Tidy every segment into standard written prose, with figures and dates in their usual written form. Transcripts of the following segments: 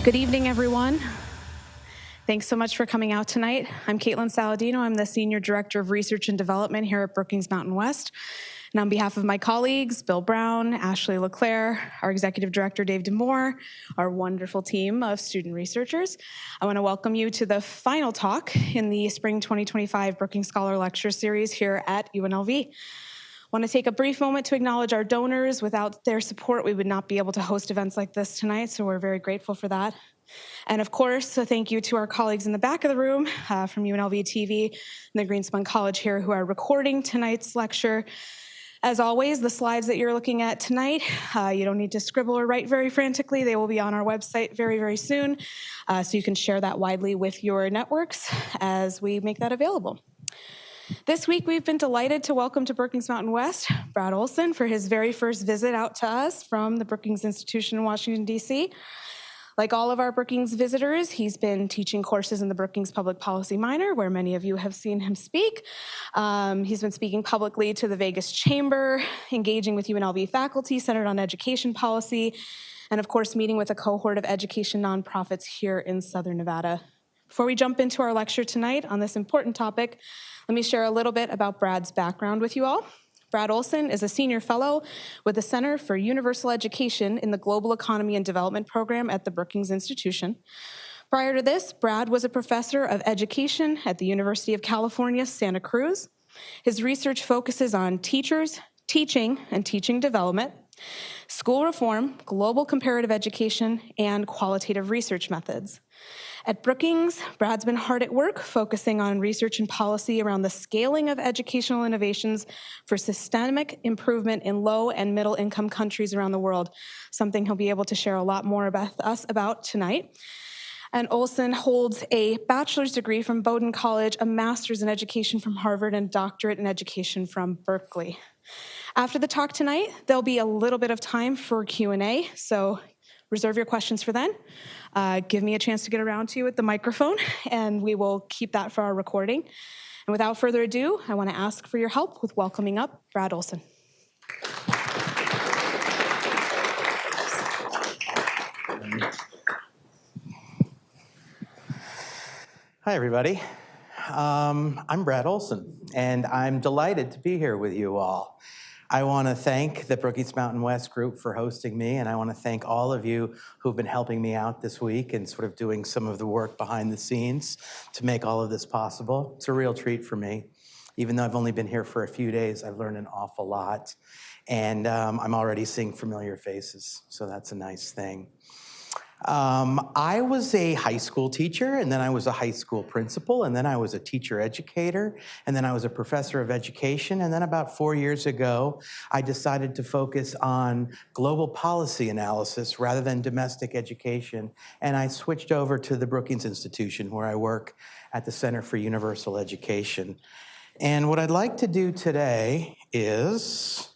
Good evening, everyone. Thanks so much for coming out tonight. I'm Caitlin Saladino. I'm the Senior Director of Research and Development here at Brookings Mountain West. And on behalf of my colleagues, Bill Brown, Ashley LeClaire, our Executive Director, Dave DeMoore, our wonderful team of student researchers, I want to welcome you to the final talk in the Spring 2025 Brookings Scholar Lecture Series here at UNLV. I want to take a brief moment to acknowledge our donors. Without their support, we would not be able to host events like this tonight, so we're very grateful for that. And of course, a thank you to our colleagues in the back of the room from UNLV TV and the Greenspun College here who are recording tonight's lecture. As always, the slides that you're looking at tonight, you don't need to scribble or write very frantically. They will be on our website very, very soon, so you can share that widely with your networks as we make that available. This week, we've been delighted to welcome to Brookings Mountain West, Brad-Olsen, for his very first visit out to us from the Brookings Institution in Washington, D.C. Like all of our Brookings visitors, he's been teaching courses in the Brookings Public Policy Minor, where many of you have seen him speak. He's been speaking publicly to the Vegas Chamber, engaging with UNLV faculty centered on education policy, and of course, meeting with a cohort of education nonprofits here in Southern Nevada. Before we jump into our lecture tonight on this important topic, let me share a little bit about Brad's background with you all. Brad-Olsen is a senior fellow with the Center for Universal Education in the Global Economy and Development Program at the Brookings Institution. Prior to this, Brad was a professor of education at the University of California, Santa Cruz. His research focuses on teachers, teaching, and teaching development, school reform, global comparative education, and qualitative research methods. At Brookings, Brad's been hard at work focusing on research and policy around the scaling of educational innovations for systemic improvement in low and middle income countries around the world, something he'll be able to share a lot more about tonight. And Olsen holds a bachelor's degree from Bowdoin College, a master's in education from Harvard, and a doctorate in education from Berkeley. After the talk tonight, there'll be a little bit of time for Q&A, so reserve your questions for then. Give me a chance to get around to you with the microphone, and we will keep that for our recording. And without further ado, I want to ask for your help with welcoming up Brad-Olsen. Hi, everybody. I'm Brad-Olsen, and I'm delighted to be here with you all. I want to thank the Brookings Mountain West group for hosting me, and I want to thank all of you who've been helping me out this week and sort of doing some of the work behind the scenes to make all of this possible. It's a real treat for me. Even though I've only been here for a few days, I've learned an awful lot, and I'm already seeing familiar faces, so that's a nice thing. I was a high school teacher, and then I was a high school principal, and then I was a teacher educator, and then I was a professor of education, and then about 4 years ago, I decided to focus on global policy analysis rather than domestic education, and I switched over to the Brookings Institution, where I work at the Center for Universal Education. And what I'd like to do today is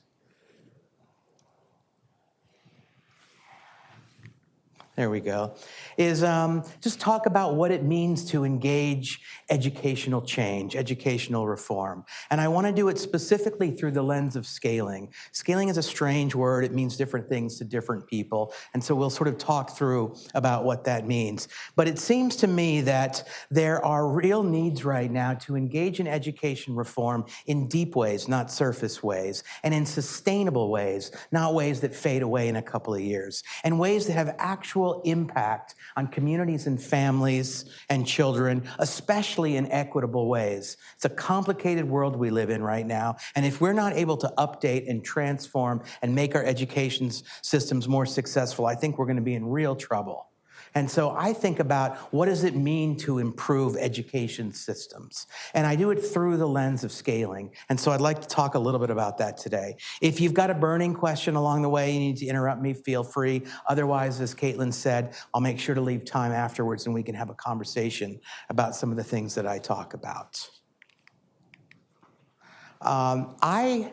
there we go, is just talk about what it means to engage educational change, educational reform. And I want to do it specifically through the lens of scaling. Scaling is a strange word. It means different things to different people. And so we'll sort of talk through about what that means. But it seems to me that there are real needs right now to engage in education reform in deep ways, not surface ways, and in sustainable ways, not ways that fade away in a couple of years, and ways that have actual impact on communities and families and children, especially in equitable ways. It's a complicated world we live in right now, and if we're not able to update and transform and make our education systems more successful, I think we're going to be in real trouble. And so I think about what does it mean to improve education systems? And I do it through the lens of scaling. And so I'd like to talk a little bit about that today. If you've got a burning question along the way, you need to interrupt me, feel free. Otherwise, as Caitlin said, I'll make sure to leave time afterwards and we can have a conversation about some of the things that I talk about. I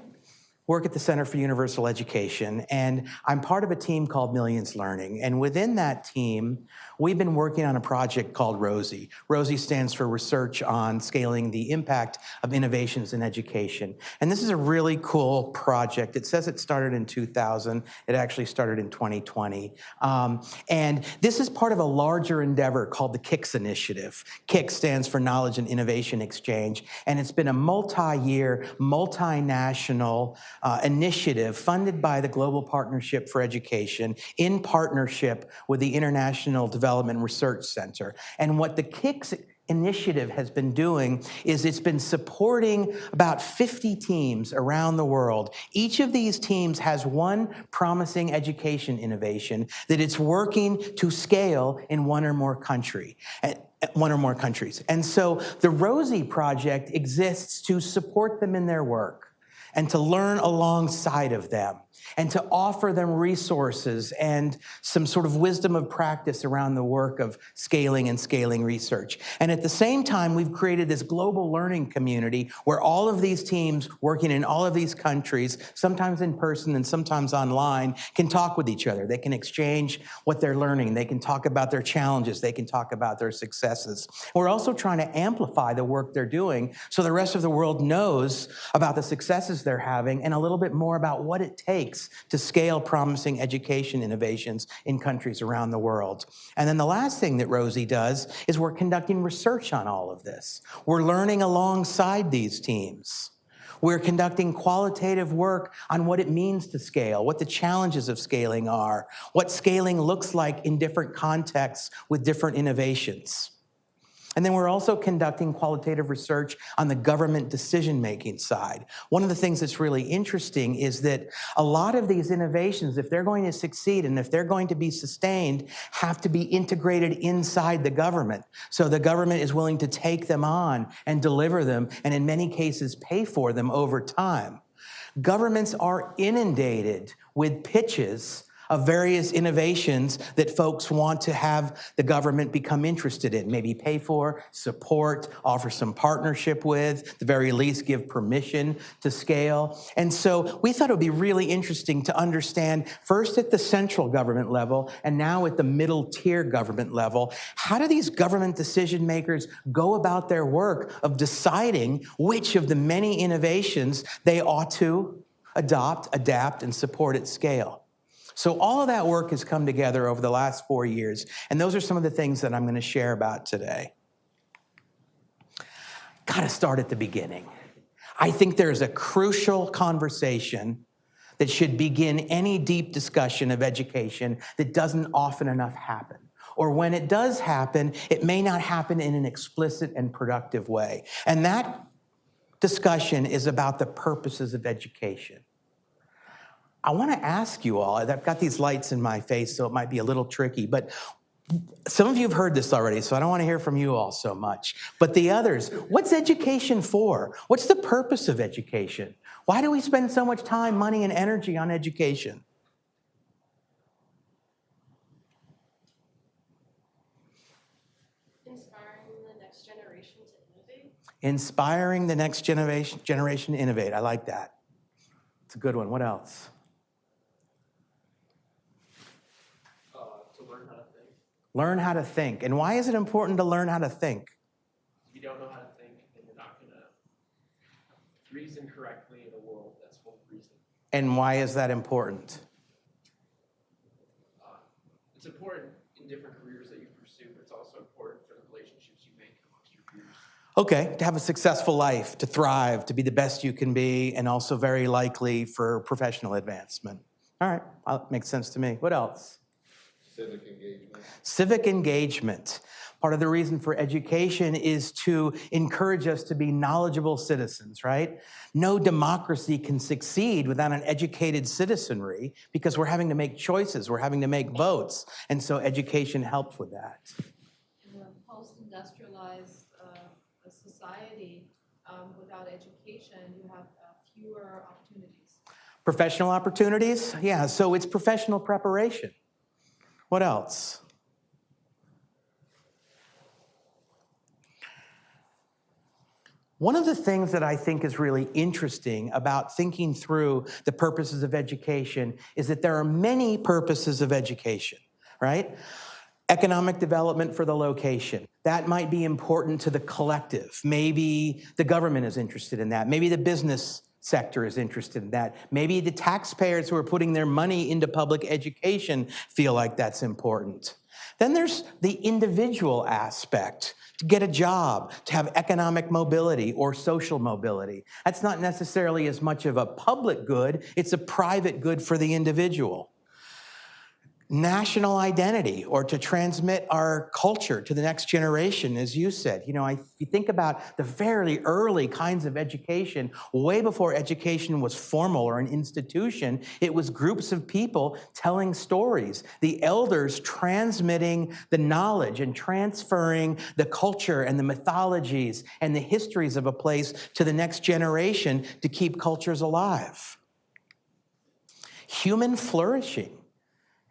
work at the Center for Universal Education, and I'm part of a team called Millions Learning. And within that team, we've been working on a project called ROSI. ROSI stands for Research on Scaling the Impact of Innovations in Education. And this is a really cool project. It says it started in 2000. It actually started in 2020. And this is part of a larger endeavor called the KICS Initiative. KICS stands for Knowledge and Innovation Exchange, and it's been a multi-year, multinational initiative funded by the Global Partnership for Education in partnership with the International Development Research Center. And what the KICS initiative has been doing is it's been supporting about 50 teams around the world. Each of these teams has one promising education innovation that it's working to scale in one or more countries. And so the ROSI project exists to support them in their work and to learn alongside of them, and to offer them resources and some sort of wisdom of practice around the work of scaling and scaling research. And at the same time, we've created this global learning community where all of these teams working in all of these countries, sometimes in person and sometimes online, can talk with each other. They can exchange what they're learning. They can talk about their challenges. They can talk about their successes. We're also trying to amplify the work they're doing so the rest of the world knows about the successes they're having and a little bit more about what it takes to scale promising education innovations in countries around the world. And then the last thing that ROSI does is we're conducting research on all of this. We're learning alongside these teams. We're conducting qualitative work on what it means to scale, what the challenges of scaling are, what scaling looks like in different contexts with different innovations. And then we're also conducting qualitative research on the government decision-making side. One of the things that's really interesting is that a lot of these innovations, if they're going to succeed and if they're going to be sustained, have to be integrated inside the government. So the government is willing to take them on and deliver them, and in many cases pay for them over time. Governments are inundated with pitches of various innovations that folks want to have the government become interested in, maybe pay for, support, offer some partnership with, at the very least give permission to scale. And so we thought it would be really interesting to understand, first at the central government level and now at the middle tier government level, how do these government decision makers go about their work of deciding which of the many innovations they ought to adopt, adapt, and support at scale? So all of that work has come together over the last 4 years, and those are some of the things that I'm going to share about today. Got to start at the beginning. I think there's a crucial conversation that should begin any deep discussion of education that doesn't often enough happen. Or when it does happen, it may not happen in an explicit and productive way. And that discussion is about the purposes of education. I want to ask you all, I've got these lights in my face, so it might be a little tricky, but some of you have heard this already, so I don't want to hear from you all so much. But the others, what's education for? What's the purpose of education? Why do we spend so much time, money, and energy on education? Inspiring the next generation to innovate. Inspiring the next generation to innovate. I like that. It's a good one. What else? Learn how to think. And why is it important to learn how to think? If you don't know how to think, then you're not going to reason correctly in a world that's full of reason. And why is that important? It's important in different careers that you pursue, but it's also important for the relationships you make amongst your peers. Okay, to have a successful life, to thrive, to be the best you can be, and also very likely for professional advancement. All right, well, makes sense to me. What else? Civic engagement. Civic engagement. Part of the reason for education is to encourage us to be knowledgeable citizens, right? No democracy can succeed without an educated citizenry because we're having to make choices, we're having to make votes, and so education helps with that. In a post-industrialized society, without education, you have fewer opportunities. Professional opportunities? Yeah, so it's professional preparation. What else? One of the things that I think is really interesting about thinking through the purposes of education is that there are many purposes of education, right? Economic development for the location. That might be important to the collective. Maybe the government is interested in that. Maybe the business sector is interested in that. Maybe the taxpayers who are putting their money into public education feel like that's important. Then there's the individual aspect, to get a job, to have economic mobility or social mobility. That's not necessarily as much of a public good, it's a private good for the individual. National identity, or to transmit our culture to the next generation, as you said. If you think about the very early kinds of education, way before education was formal or an institution, it was groups of people telling stories, the elders transmitting the knowledge and transferring the culture and the mythologies and the histories of a place to the next generation to keep cultures alive. Human flourishing.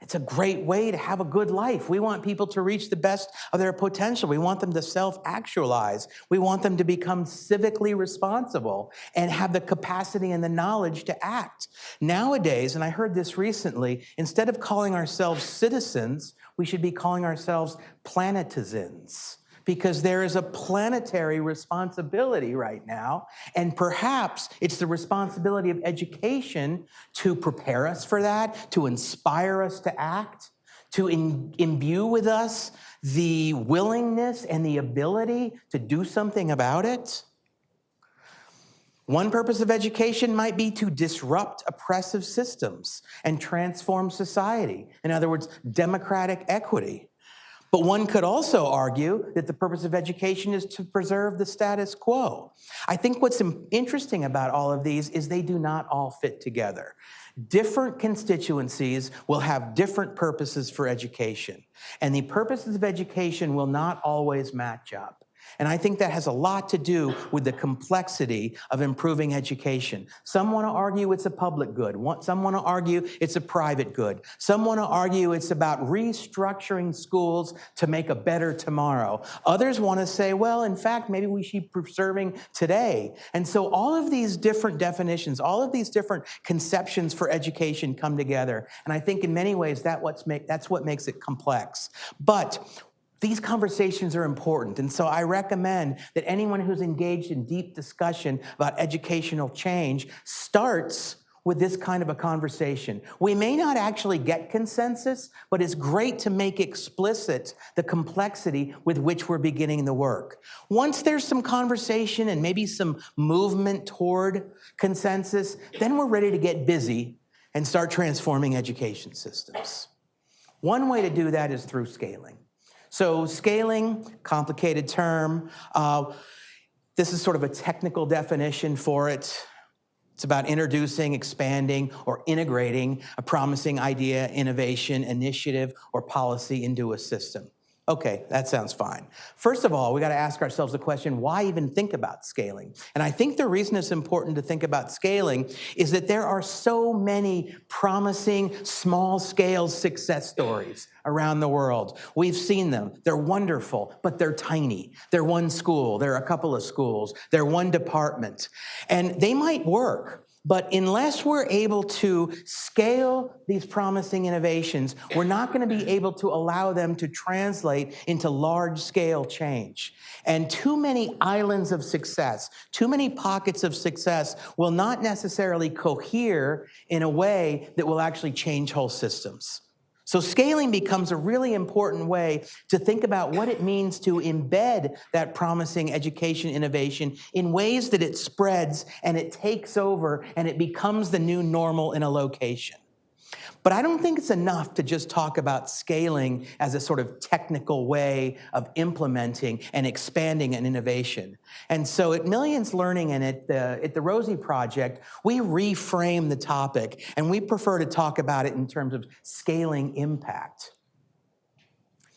It's a great way to have a good life. We want people to reach the best of their potential. We want them to self-actualize. We want them to become civically responsible and have the capacity and the knowledge to act. Nowadays, and I heard this recently, instead of calling ourselves citizens, we should be calling ourselves planetizens, because there is a planetary responsibility right now, and perhaps it's the responsibility of education to prepare us for that, to inspire us to act, to imbue with us the willingness and the ability to do something about it. One purpose of education might be to disrupt oppressive systems and transform society. In other words, democratic equity. But one could also argue that the purpose of education is to preserve the status quo. I think what's interesting about all of these is they do not all fit together. Different constituencies will have different purposes for education, and the purposes of education will not always match up. And I think that has a lot to do with the complexity of improving education. Some want to argue it's a public good. Some want to argue it's a private good. Some want to argue it's about restructuring schools to make a better tomorrow. Others want to say, well, in fact, maybe we should be preserving today. And so all of these different definitions, all of these different conceptions for education come together. And I think in many ways that's what makes it complex. But these conversations are important, and so I recommend that anyone who's engaged in deep discussion about educational change starts with this kind of a conversation. We may not actually get consensus, but it's great to make explicit the complexity with which we're beginning the work. Once there's some conversation and maybe some movement toward consensus, then we're ready to get busy and start transforming education systems. One way to do that is through scaling. So scaling, complicated term. This is sort of a technical definition for it. It's about introducing, expanding, or integrating a promising idea, innovation, initiative, or policy into a system. Okay, that sounds fine. First of all, we got to ask ourselves the question, why even think about scaling? And I think the reason it's important to think about scaling is that there are so many promising small-scale success stories around the world. We've seen them. They're wonderful, but they're tiny. They're one school. They're a couple of schools. They're one department. And they might work. But unless we're able to scale these promising innovations, we're not going to be able to allow them to translate into large-scale change. And too many islands of success, too many pockets of success will not necessarily cohere in a way that will actually change whole systems. So scaling becomes a really important way to think about what it means to embed that promising education innovation in ways that it spreads and it takes over and it becomes the new normal in a location. But I don't think it's enough to just talk about scaling as a sort of technical way of implementing and expanding an innovation. And so at Millions Learning and at the Rosie Project, we reframe the topic, and we prefer to talk about it in terms of scaling impact.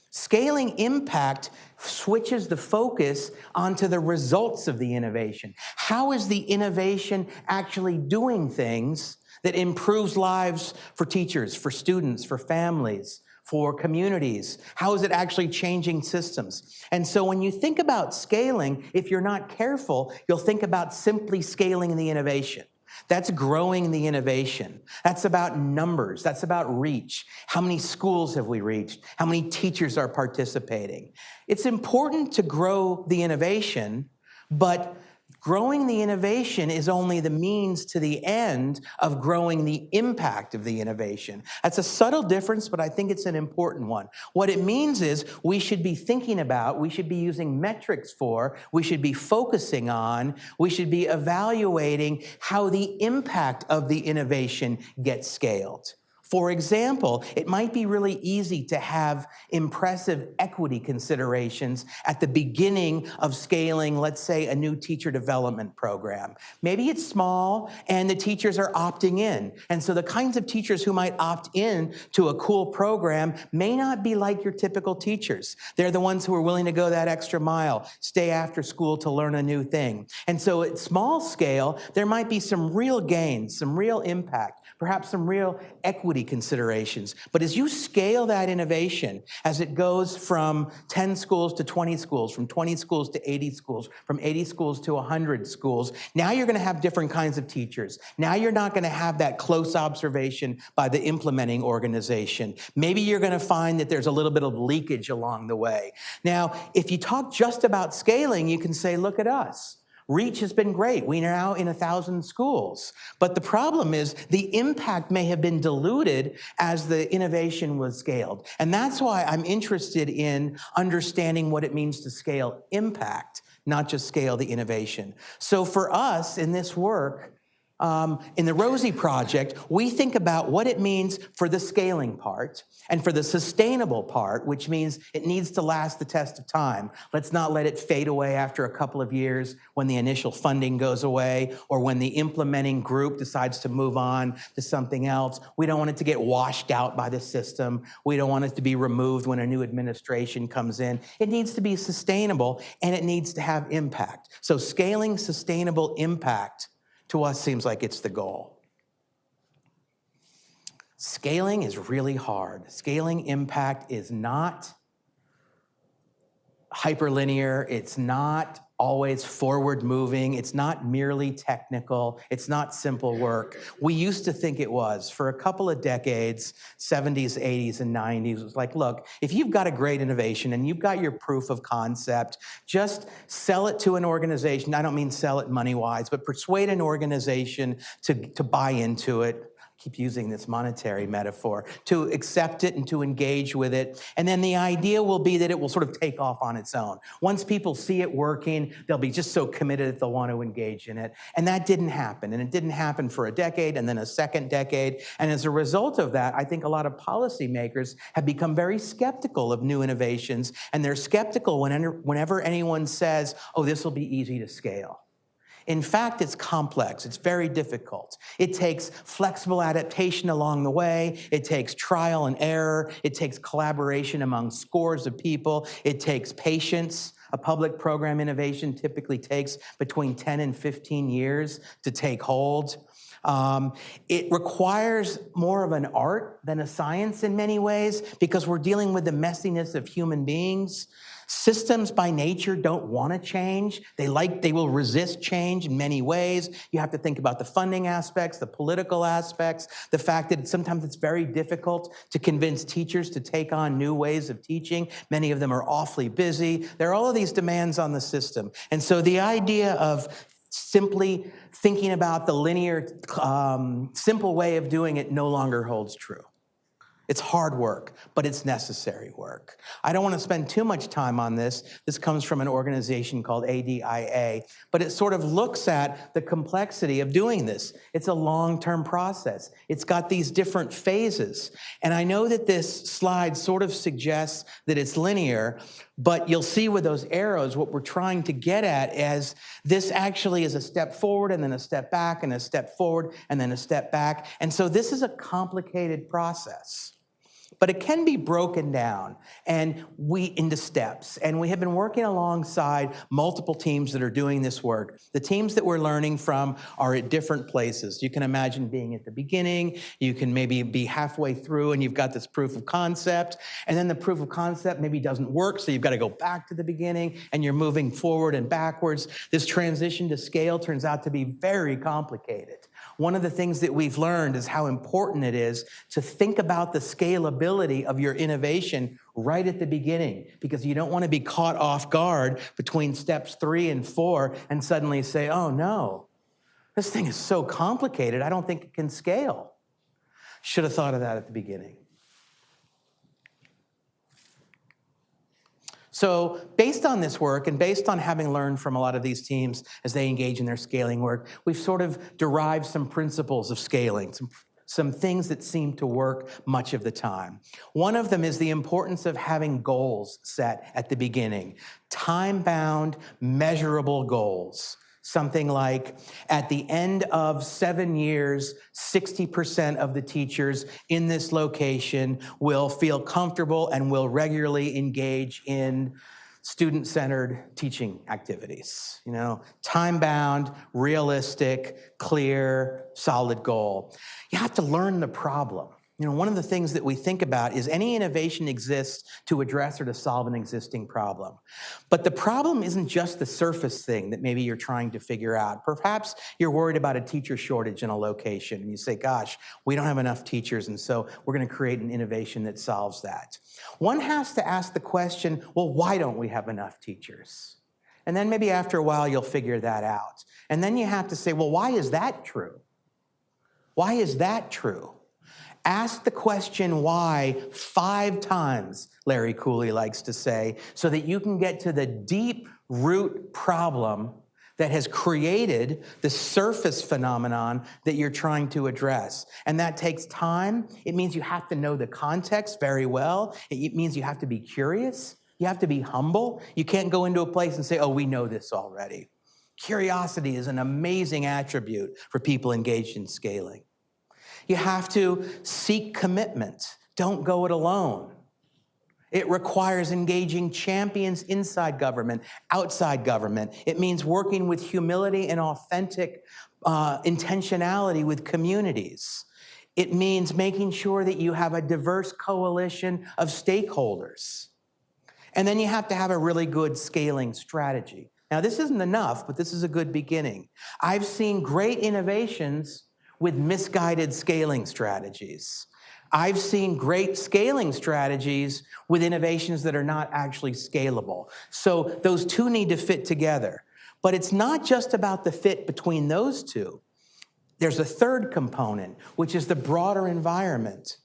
Scaling impact switches the focus onto the results of the innovation. How is the innovation actually doing things that improves lives for teachers, for students, for families, for communities? How is it actually changing systems? And so when you think about scaling, if you're not careful, you'll think about simply scaling the innovation. That's growing the innovation. That's about numbers. That's about reach. How many schools have we reached? How many teachers are participating? It's important to grow the innovation, but growing the innovation is only the means to the end of growing the impact of the innovation. That's a subtle difference, but I think it's an important one. What it means is we should be thinking about, we should be using metrics for, we should be focusing on, we should be evaluating how the impact of the innovation gets scaled. For example, it might be really easy to have impressive equity considerations at the beginning of scaling, let's say, a new teacher development program. Maybe it's small and the teachers are opting in. And so the kinds of teachers who might opt in to a cool program may not be like your typical teachers. They're the ones who are willing to go that extra mile, stay after school to learn a new thing. And so at small scale, there might be some real gains, some real impact, perhaps some real equity considerations. But as you scale that innovation, as it goes from 10 schools to 20 schools, from 20 schools to 80 schools, from 80 schools to 100 schools, now you're going to have different kinds of teachers. Now you're not going to have that close observation by the implementing organization. Maybe you're going to find that there's a little bit of leakage along the way. Now, if you talk just about scaling, you can say, look at us. Reach has been great. We are now in 1,000 schools. But the problem is the impact may have been diluted as the innovation was scaled. And that's why I'm interested in understanding what it means to scale impact, not just scale the innovation. So for us in this work, in the Rosie Project, we think about what it means for the scaling part and for the sustainable part, which means it needs to last the test of time. Let's not let it fade away after a couple of years when the initial funding goes away or when the implementing group decides to move on to something else. We don't want it to get washed out by the system. We don't want it to be removed when a new administration comes in. It needs to be sustainable and it needs to have impact. So scaling sustainable impact to us seems like it's the goal. Scaling is really hard. Scaling impact is not hyperlinear. It's not always forward moving. It's not merely technical. It's not simple work. We used to think it was. For a couple of decades, 70s, 80s, and 90s, it was like, look, if you've got a great innovation and you've got your proof of concept, just sell it to an organization. I don't mean sell it money-wise, but persuade an organization to buy into it. Keep using this monetary metaphor, to accept it and to engage with it. And then the idea will be that it will sort of take off on its own. Once people see it working, they'll be just so committed that they'll want to engage in it. And that didn't happen. And it didn't happen for a decade and then a second decade. And as a result of that, I think a lot of policymakers have become very skeptical of new innovations. And they're skeptical whenever anyone says, oh, this will be easy to scale. In fact, it's complex. It's very difficult. It takes flexible adaptation along the way. It takes trial and error. It takes collaboration among scores of people. It takes patience. A public program innovation typically takes between 10 and 15 years to take hold. It requires more of an art than a science in many ways because we're dealing with the messiness of human beings. Systems by nature don't want to change. They will resist change in many ways. You have to think about the funding aspects, the political aspects, the fact that sometimes it's very difficult to convince teachers to take on new ways of teaching. Many of them are awfully busy. There are all of these demands on the system. And so the idea of simply thinking about the linear, simple way of doing it no longer holds true. It's hard work, but it's necessary work. I don't want to spend too much time on this. This comes from an organization called ADIA, but it sort of looks at the complexity of doing this. It's a long-term process. It's got these different phases. And I know that this slide sort of suggests that it's linear, but you'll see with those arrows what we're trying to get at is this actually is a step forward and then a step back and a step forward and then a step back. And so this is a complicated process. But it can be broken down into steps. And we have been working alongside multiple teams that are doing this work. The teams that we're learning from are at different places. You can imagine being at the beginning. You can maybe be halfway through and you've got this proof of concept. And then the proof of concept maybe doesn't work, so you've got to go back to the beginning and you're moving forward and backwards. This transition to scale turns out to be very complicated. One of the things that we've learned is how important it is to think about the scalability of your innovation right at the beginning, because you don't want to be caught off guard between steps 3 and 4 and suddenly say, oh no, this thing is so complicated, I don't think it can scale. Should have thought of that at the beginning. So based on this work and based on having learned from a lot of these teams as they engage in their scaling work, we've sort of derived some principles of scaling, some things that seem to work much of the time. One of them is the importance of having goals set at the beginning, time-bound, measurable goals. Something like, at the end of 7 years, 60% of the teachers in this location will feel comfortable and will regularly engage in student-centered teaching activities. You know, time-bound, realistic, clear, solid goal. You have to learn the problem. You know, one of the things that we think about is any innovation exists to address or to solve an existing problem. But the problem isn't just the surface thing that maybe you're trying to figure out. Perhaps you're worried about a teacher shortage in a location, and you say, gosh, we don't have enough teachers, and so we're going to create an innovation that solves that. One has to ask the question, well, why don't we have enough teachers? And then maybe after a while, you'll figure that out. And then you have to say, well, why is that true? Why is that true? Ask the question why 5 times, Larry Cooley likes to say, so that you can get to the deep root problem that has created the surface phenomenon that you're trying to address. And that takes time. It means you have to know the context very well. It means you have to be curious. You have to be humble. You can't go into a place and say, oh, we know this already. Curiosity is an amazing attribute for people engaged in scaling. You have to seek commitment. Don't go it alone. It requires engaging champions inside government, outside government. It means working with humility and authentic intentionality with communities. It means making sure that you have a diverse coalition of stakeholders. And then you have to have a really good scaling strategy. Now, this isn't enough, but this is a good beginning. I've seen great innovations with misguided scaling strategies. I've seen great scaling strategies with innovations that are not actually scalable. So those two need to fit together. But it's not just about the fit between those two. There's a third component, which is the broader environment.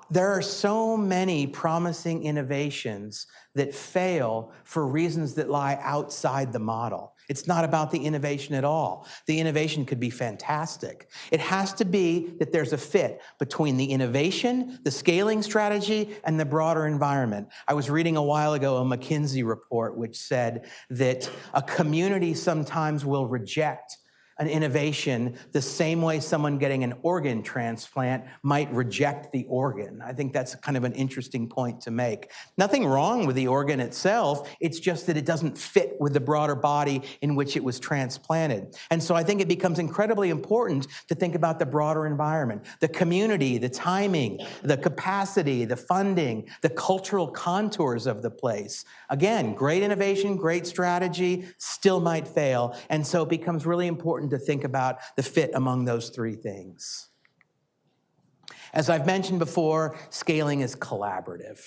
There are so many promising innovations that fail for reasons that lie outside the model. It's not about the innovation at all. The innovation could be fantastic. It has to be that there's a fit between the innovation, the scaling strategy, and the broader environment. I was reading a while ago a McKinsey report which said that a community sometimes will reject an innovation the same way someone getting an organ transplant might reject the organ. I think that's kind of an interesting point to make. Nothing wrong with the organ itself, it's just that it doesn't fit with the broader body in which it was transplanted. And so I think it becomes incredibly important to think about the broader environment, the community, the timing, the capacity, the funding, the cultural contours of the place. Again, great innovation, great strategy, still might fail. And so it becomes really important to think about the fit among those 3 things. As I've mentioned before, scaling is collaborative.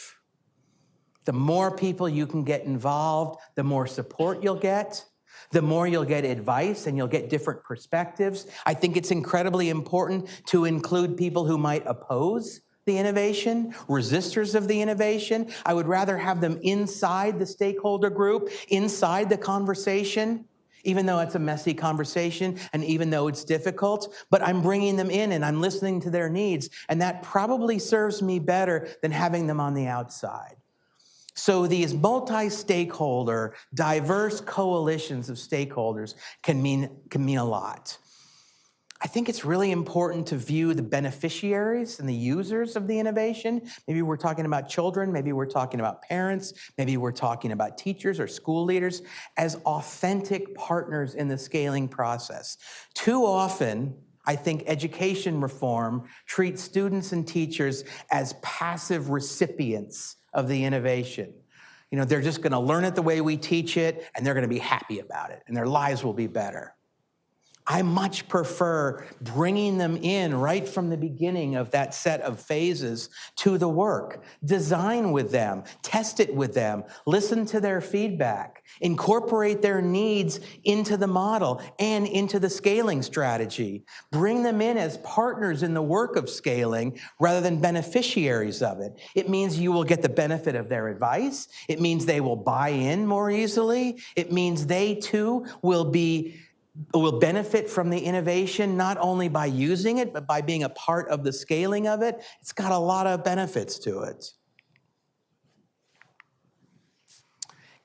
The more people you can get involved, the more support you'll get, the more you'll get advice and you'll get different perspectives. I think it's incredibly important to include people who might oppose the innovation, resistors of the innovation. I would rather have them inside the stakeholder group, inside the conversation, even though it's a messy conversation and even though it's difficult, but I'm bringing them in and I'm listening to their needs, and that probably serves me better than having them on the outside. So these multi-stakeholder, diverse coalitions of stakeholders can mean a lot. I think it's really important to view the beneficiaries and the users of the innovation. Maybe we're talking about children, maybe we're talking about parents, maybe we're talking about teachers or school leaders as authentic partners in the scaling process. Too often, I think education reform treats students and teachers as passive recipients of the innovation. You know, they're just going to learn it the way we teach it, and they're going to be happy about it, and their lives will be better. I much prefer bringing them in right from the beginning of that set of phases to the work. Design with them, test it with them, listen to their feedback, incorporate their needs into the model and into the scaling strategy. Bring them in as partners in the work of scaling rather than beneficiaries of it. It means you will get the benefit of their advice. It means they will buy in more easily. It means they too will benefit from the innovation, not only by using it, but by being a part of the scaling of it. It's got a lot of benefits to it.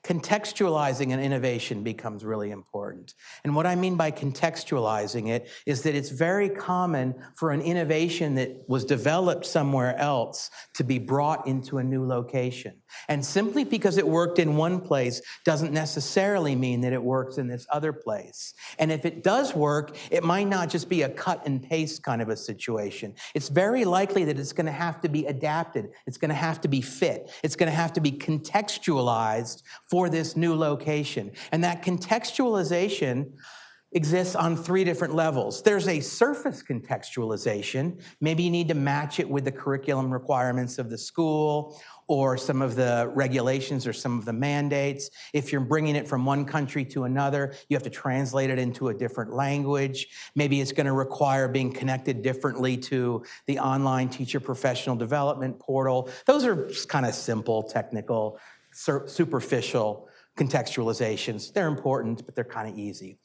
Contextualizing an innovation becomes really important. And what I mean by contextualizing it is that it's very common for an innovation that was developed somewhere else to be brought into a new location. And simply because it worked in one place doesn't necessarily mean that it works in this other place. And if it does work, it might not just be a cut and paste kind of a situation. It's very likely that it's going to have to be adapted. It's going to have to be fit. It's going to have to be contextualized for this new location. And that contextualization exists on 3 different levels. There's a surface contextualization. Maybe you need to match it with the curriculum requirements of the school or some of the regulations or some of the mandates. If you're bringing it from one country to another, you have to translate it into a different language. Maybe it's going to require being connected differently to the online teacher professional development portal. Those are kind of simple, technical, superficial contextualizations. They're important, but they're kind of easy.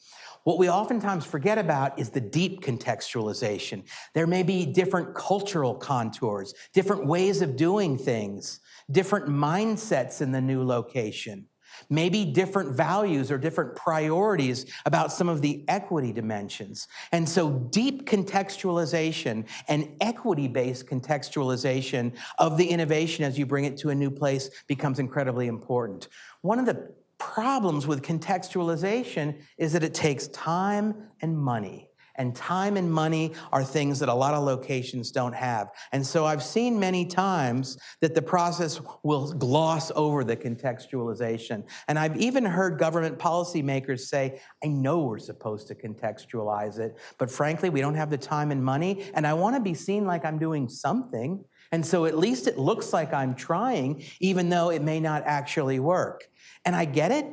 What we oftentimes forget about is the deep contextualization. There may be different cultural contours, different ways of doing things, different mindsets in the new location, maybe different values or different priorities about some of the equity dimensions. And so deep contextualization and equity-based contextualization of the innovation as you bring it to a new place becomes incredibly important. One of the problems with contextualization is that it takes time and money. And time and money are things that a lot of locations don't have. And so I've seen many times that the process will gloss over the contextualization. And I've even heard government policymakers say, I know we're supposed to contextualize it, but frankly, we don't have the time and money, and I want to be seen like I'm doing something. And so at least it looks like I'm trying, even though it may not actually work. And I get it,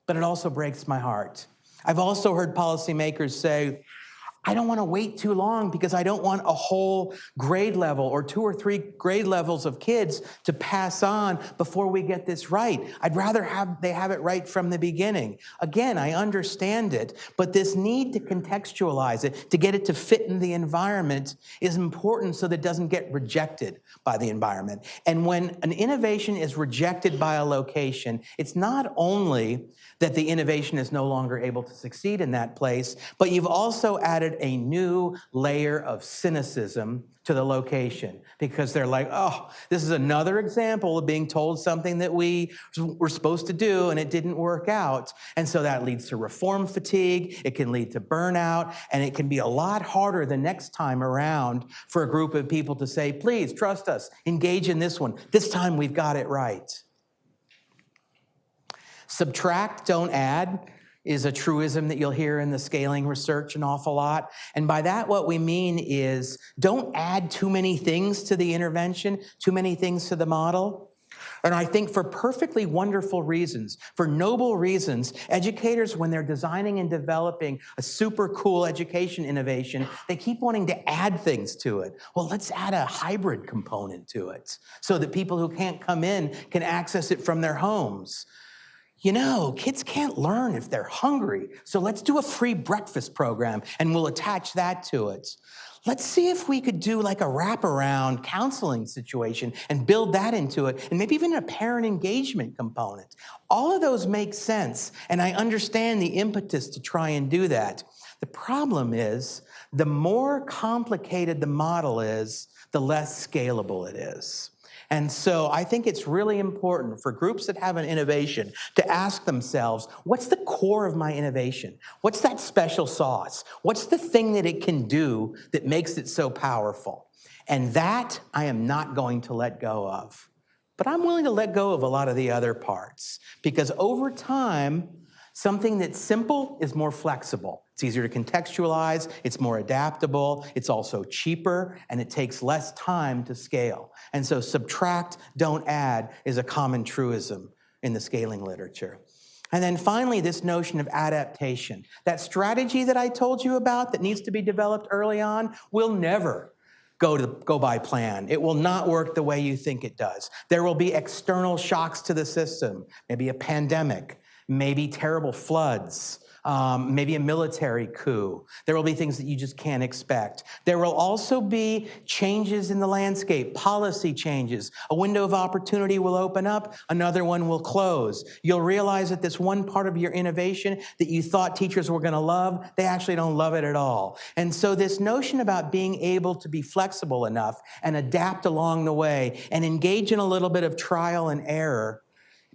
but it also breaks my heart. I've also heard policymakers say, I don't want to wait too long because I don't want a whole grade level or 2 or 3 grade levels of kids to pass on before we get this right. I'd rather they have it right from the beginning. Again, I understand it, but this need to contextualize it, to get it to fit in the environment is important so that it doesn't get rejected by the environment. And when an innovation is rejected by a location, it's not only that the innovation is no longer able to succeed in that place, but you've also added a new layer of cynicism to the location because they're like, oh, this is another example of being told something that we were supposed to do and it didn't work out. And so that leads to reform fatigue, it can lead to burnout, and it can be a lot harder the next time around for a group of people to say, please trust us, engage in this one. This time we've got it right. Subtract, don't add is a truism that you'll hear in the scaling research an awful lot. And by that, what we mean is don't add too many things to the intervention, too many things to the model. And I think for perfectly wonderful reasons, for noble reasons, educators, when they're designing and developing a super cool education innovation, they keep wanting to add things to it. Well, let's add a hybrid component to it so that people who can't come in can access it from their homes. You know, kids can't learn if they're hungry, so let's do a free breakfast program and we'll attach that to it. Let's see if we could do like a wraparound counseling situation and build that into it, and maybe even a parent engagement component. All of those make sense, and I understand the impetus to try and do that. The problem is, the more complicated the model is, the less scalable it is. And so I think it's really important for groups that have an innovation to ask themselves, what's the core of my innovation? What's that special sauce? What's the thing that it can do that makes it so powerful? And that I am not going to let go of. But I'm willing to let go of a lot of the other parts, because over time, something that's simple is more flexible. It's easier to contextualize, it's more adaptable, it's also cheaper, and it takes less time to scale. And so subtract, don't add is a common truism in the scaling literature. And then finally, this notion of adaptation. That strategy that I told you about that needs to be developed early on will never go by plan. It will not work the way you think it does. There will be external shocks to the system, maybe a pandemic, maybe terrible floods, maybe a military coup. There will be things that you just can't expect. There will also be changes in the landscape, policy changes. A window of opportunity will open up, another one will close. You'll realize that this one part of your innovation that you thought teachers were gonna love, they actually don't love it at all. And so this notion about being able to be flexible enough and adapt along the way and engage in a little bit of trial and error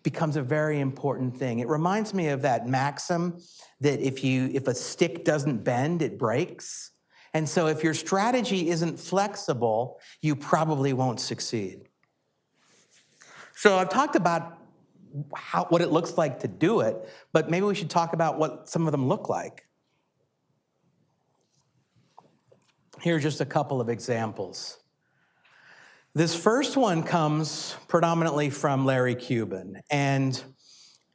becomes a very important thing. It reminds me of that maxim that if a stick doesn't bend, it breaks. And so if your strategy isn't flexible, you probably won't succeed. So I've talked about what it looks like to do it, but maybe we should talk about what some of them look like. Here are just a couple of examples. This first one comes predominantly from Larry Cuban, and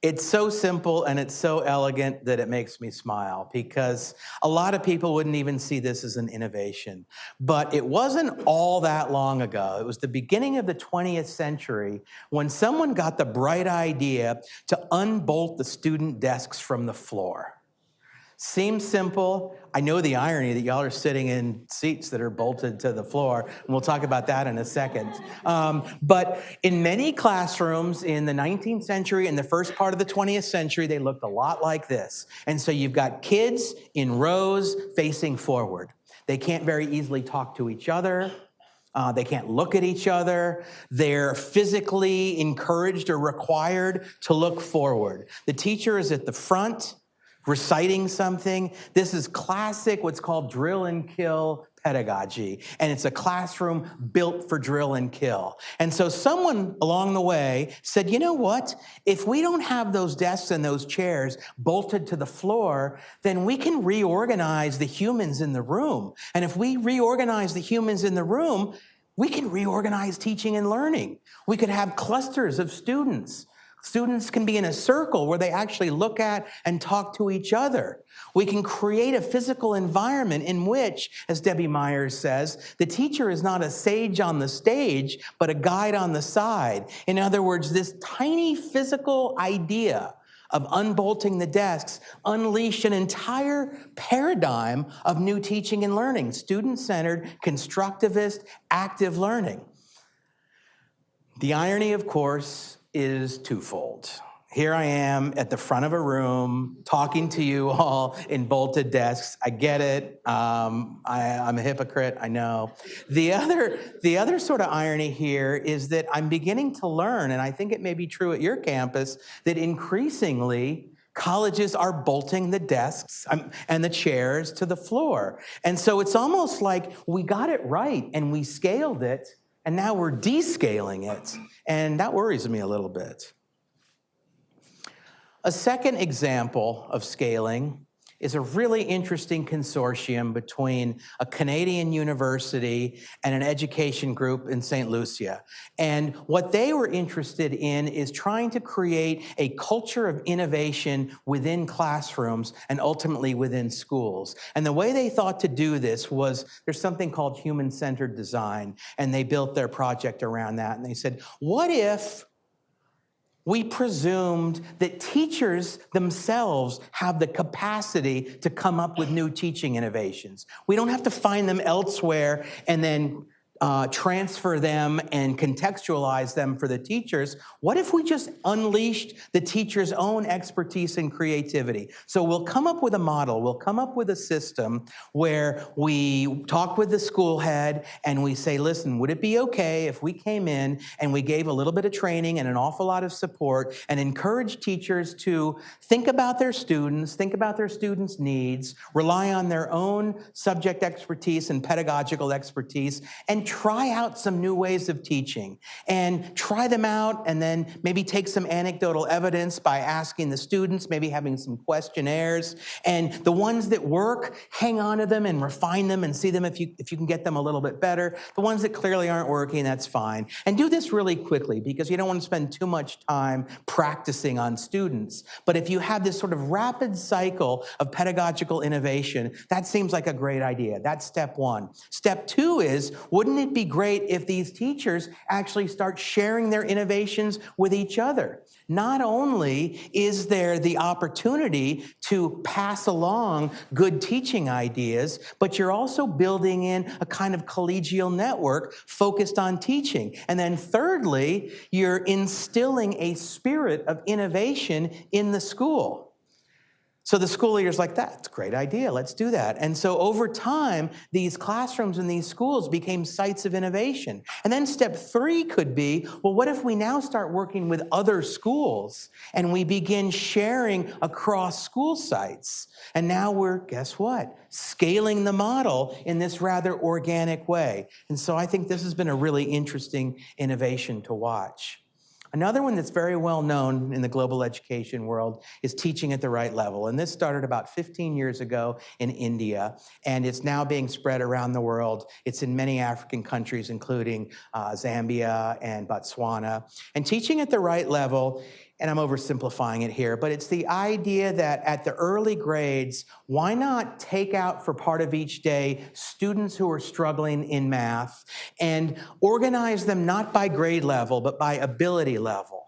it's so simple and it's so elegant that it makes me smile, because a lot of people wouldn't even see this as an innovation. But it wasn't all that long ago. It was the beginning of the 20th century when someone got the bright idea to unbolt the student desks from the floor. Seems simple. I know the irony that y'all are sitting in seats that are bolted to the floor, and we'll talk about that in a second. But in many classrooms in the 19th century and the first part of the 20th century, they looked a lot like this. And so you've got kids in rows facing forward. They can't very easily talk to each other. They can't look at each other. They're physically encouraged or required to look forward. The teacher is at the front, reciting something. This is classic, what's called drill and kill pedagogy. And it's a classroom built for drill and kill. And so someone along the way said, you know what? If we don't have those desks and those chairs bolted to the floor, then we can reorganize the humans in the room. And if we reorganize the humans in the room, we can reorganize teaching and learning. We could have clusters of students. Students can be in a circle where they actually look at and talk to each other. We can create a physical environment in which, as Debbie Myers says, the teacher is not a sage on the stage, but a guide on the side. In other words, this tiny physical idea of unbolting the desks unleashed an entire paradigm of new teaching and learning, student-centered, constructivist, active learning. The irony, of course, is twofold. Here I am at the front of a room talking to you all in bolted desks. I get it. I'm a hypocrite, I know. The other sort of irony here is that I'm beginning to learn, and I think it may be true at your campus, that increasingly colleges are bolting the desks and the chairs to the floor. And so it's almost like we got it right and we scaled it, and now we're descaling it. And that worries me a little bit. A second example of scaling is a really interesting consortium between a Canadian university and an education group in St. Lucia. And what they were interested in is trying to create a culture of innovation within classrooms and ultimately within schools. And the way they thought to do this was, there's something called human-centered design, and they built their project around that. And they said, what if we presumed that teachers themselves have the capacity to come up with new teaching innovations. We don't have to find them elsewhere and then transfer them and contextualize them for the teachers. What if we just unleashed the teacher's own expertise and creativity? So we'll come up with a model, we'll come up with a system where we talk with the school head and we say, listen, would it be okay if we came in and we gave a little bit of training and an awful lot of support and encourage teachers to think about their students' needs, rely on their own subject expertise and pedagogical expertise, and try out some new ways of teaching, and try them out, and then maybe take some anecdotal evidence by asking the students, maybe having some questionnaires, and the ones that work, hang on to them and refine them and see them if you can get them a little bit better. The ones that clearly aren't working, that's fine. And do this really quickly because you don't want to spend too much time practicing on students. But if you have this sort of rapid cycle of pedagogical innovation, that seems like a great idea. That's step one. Step two is, wouldn't it be great if these teachers actually start sharing their innovations with each other? Not only is there the opportunity to pass along good teaching ideas, but you're also building in a kind of collegial network focused on teaching. And then thirdly, you're instilling a spirit of innovation in the school. So the school leader's like, that's a great idea, let's do that. And so over time, these classrooms in these schools became sites of innovation. And then step three could be, well, what if we now start working with other schools and we begin sharing across school sites? And now we're, guess what? Scaling the model in this rather organic way. And so I think this has been a really interesting innovation to watch. Another one that's very well known in the global education world is teaching at the right level. And this started about 15 years ago in India, and it's now being spread around the world. It's in many African countries, including Zambia and Botswana. And teaching at the right level, and I'm oversimplifying it here, but it's the idea that at the early grades, why not take out for part of each day students who are struggling in math and organize them not by grade level, but by ability level?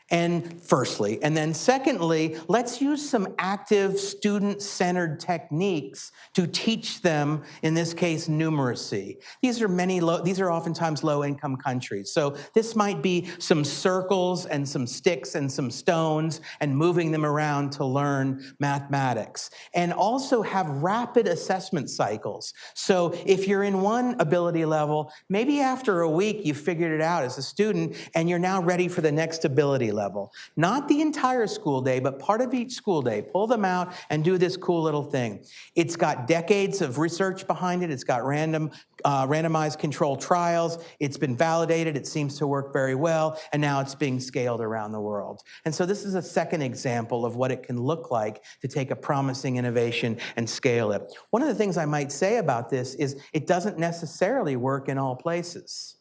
And firstly, and then secondly, let's use some active student-centered techniques to teach them, in this case, numeracy. These are oftentimes low-income countries. So this might be some circles and some sticks and some stones and moving them around to learn mathematics. And also have rapid assessment cycles. So if you're in one ability level, maybe after a week you figured it out as a student and you're now ready for the next ability level. Not the entire school day, but part of each school day. Pull them out and do this cool little thing. It's got decades of research behind it. It's got randomized controlled trials. It's been validated. It seems to work very well. And now it's being scaled around the world. And so this is a second example of what it can look like to take a promising innovation and scale it. One of the things I might say about this is it doesn't necessarily work in all places.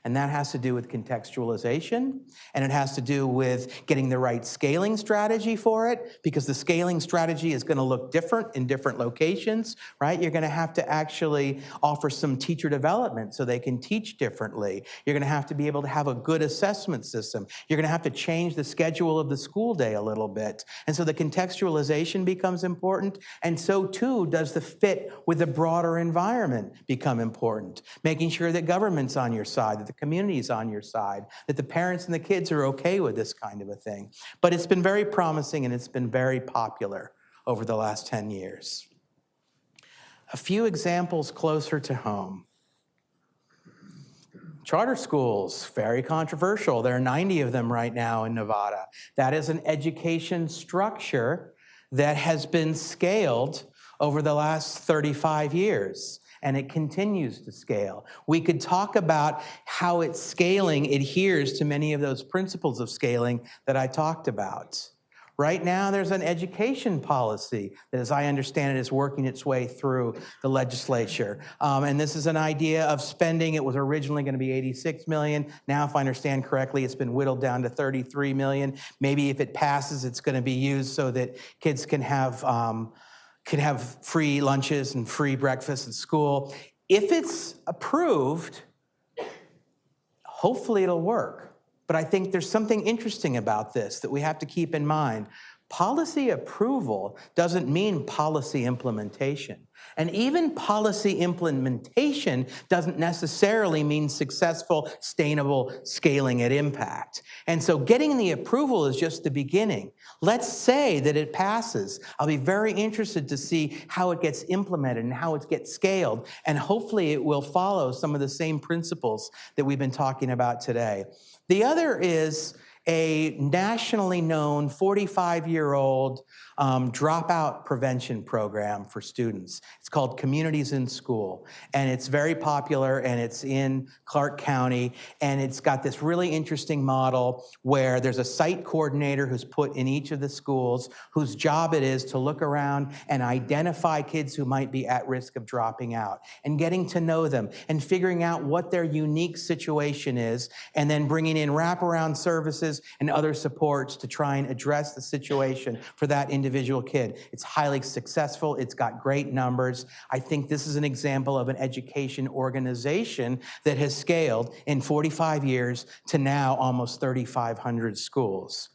And that has to do with contextualization, and it has to do with getting the right scaling strategy for it, because the scaling strategy is going to look different in different locations, right? You're going to have to actually offer some teacher development so they can teach differently. You're going to have to be able to have a good assessment system. You're going to have to change the schedule of the school day a little bit. And so the contextualization becomes important, and so too does the fit with the broader environment become important. Making sure that government's on your side, that the community is on your side, that the parents and the kids are okay with this kind of a thing. But it's been very promising and it's been very popular over the last 10 years. A few examples closer to home. Charter schools, very controversial. There are 90 of them right now in Nevada. That is an education structure that has been scaled over the last 35 years. And it continues to scale. We could talk about how its scaling adheres to many of those principles of scaling that I talked about. Right now, there's an education policy that, as I understand it, is working its way through the legislature. And this is an idea of spending. It was originally going to be $86 million. Now, if I understand correctly, it's been whittled down to $33 million. Maybe if it passes, it's going to be used so that kids can have free lunches and free breakfast at school. If it's approved, hopefully it'll work. but I think there's something interesting about this that we have to keep in mind. Policy approval doesn't mean policy implementation. And even policy implementation doesn't necessarily mean successful, sustainable scaling at impact. And so getting the approval is just the beginning. Let's say that it passes. I'll be very interested to see how it gets implemented and how it gets scaled. And hopefully it will follow some of the same principles that we've been talking about today. The other is a nationally known 45-year-old dropout prevention program for students. It's called Communities in School, and it's very popular, and it's in Clark County, and it's got this really interesting model where there's a site coordinator who's put in each of the schools whose job it is to look around and identify kids who might be at risk of dropping out and getting to know them and figuring out what their unique situation is, and then bringing in wraparound services and other supports to try and address the situation for that individual kid. It's highly successful. It's got great numbers. I think this is an example of an education organization that has scaled in 45 years to now almost 3,500 schools.